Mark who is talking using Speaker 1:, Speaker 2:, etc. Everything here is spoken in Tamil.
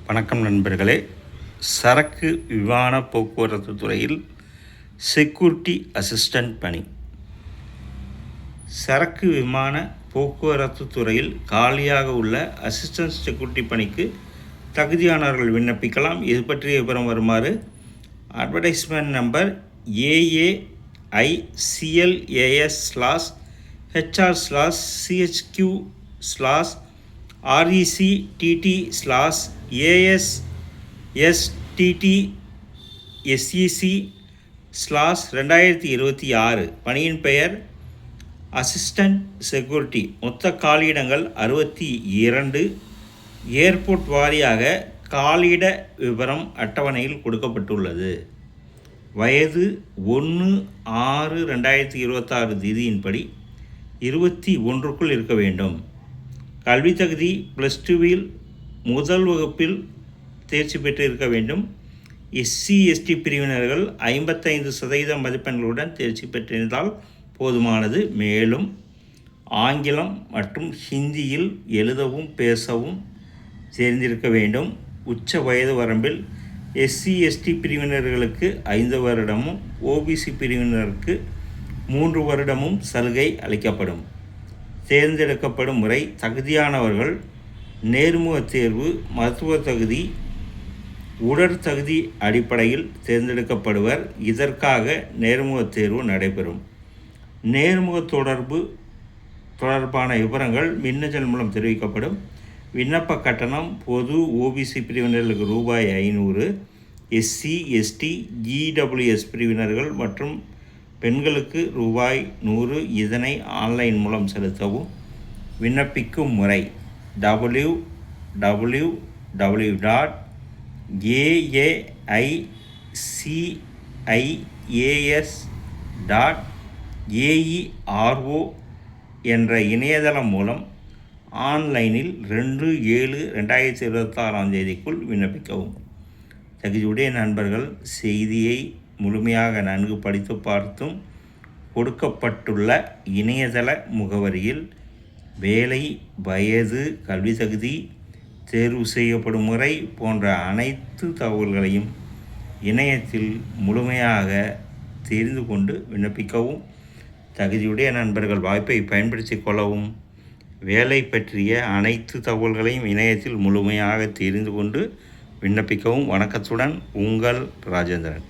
Speaker 1: வணக்கம் நண்பர்களே. சரக்கு விமான போக்குவரத்து துறையில் செக்யூரிட்டி அசிஸ்டன்ட் பணி. சரக்கு விமான போக்குவரத்து துறையில் காலியாக உள்ள அசிஸ்டன்ட் செக்யூரிட்டி பணிக்கு தகுதியானவர்கள் விண்ணப்பிக்கலாம். இது பற்றிய விவரம் வருமாறு: அட்வர்டைஸ்மெண்ட் நம்பர் AAICLAS/HR/CHQ/RECTSEC/2026. பணியின் பெயர் அசிஸ்டன்ட் செக்யூரிட்டி. மொத்த காலியிடங்கள் 62. ஏர்போர்ட் வாரியாக காலியிட விவரம் அட்டவணையில் கொடுக்கப்பட்டுள்ளது. வயது 1/6/2026 தேதியின்படி 21க்குள் இருக்க வேண்டும். கல்வி தகுதி +2 முதல் வகுப்பில் தேர்ச்சி பெற்று இருக்க வேண்டும். SC/ST பிரிவினர்கள் 55% மதிப்பெண்களுடன் தேர்ச்சி பெற்றிருந்தால் போதுமானது. மேலும் ஆங்கிலம் மற்றும் ஹிந்தியில் எழுதவும் பேசவும் தெரிந்திருக்க வேண்டும். உச்ச வயது வரம்பில் SC/ST பிரிவினர்களுக்கு 5 வருடமும் OBC பிரிவினருக்கு 3 வருடமும் சலுகை அளிக்கப்படும். தேர்ந்தெடுக்கப்படும் முறை: தகுதியானவர்கள் நேர்முக தேர்வு, மருத்துவ தகுதி, உடற்தகுதி அடிப்படையில் தேர்ந்தெடுக்கப்படுவர். இதற்காக நேர்முக தேர்வு நடைபெறும். நேர்முக தொடர்பான விவரங்கள் மின்னஞ்சல் மூலம் தெரிவிக்கப்படும். விண்ணப்ப கட்டணம்: பொது OBC பிரிவினர்களுக்கு ₹500, SC/ST EWS பிரிவினர்கள் மற்றும் பெண்களுக்கு ₹100. இதனை ஆன்லைன் மூலம் செலுத்தவும். விண்ணப்பிக்கும் முறை: www.AICIAS.AERO என்ற இணையதளம் மூலம் ஆன்லைனில் 2/7/2026 தேதிக்குள் விண்ணப்பிக்கவும். தகுதியுடைய நண்பர்கள் செய்தியை முழுமையாக நன்கு படித்து பார்த்தும் கொடுக்கப்பட்டுள்ள இணையதள முகவரியில் வேலை, வயது, கல்வி தகுதி, தேர்வு செய்யப்படும் முறை போன்ற அனைத்து தகவல்களையும் இணையத்தில் முழுமையாக தெரிந்து கொண்டு விண்ணப்பிக்கவும். தகுதியுடைய நண்பர்கள் வாய்ப்பை பயன்படுத்தி கொள்ளவும். வேலை பற்றிய அனைத்து தகவல்களையும் இணையத்தில் முழுமையாக தெரிந்து கொண்டு விண்ணப்பிக்கவும். வணக்கத்துடன் உங்கள் ராஜேந்திரன்.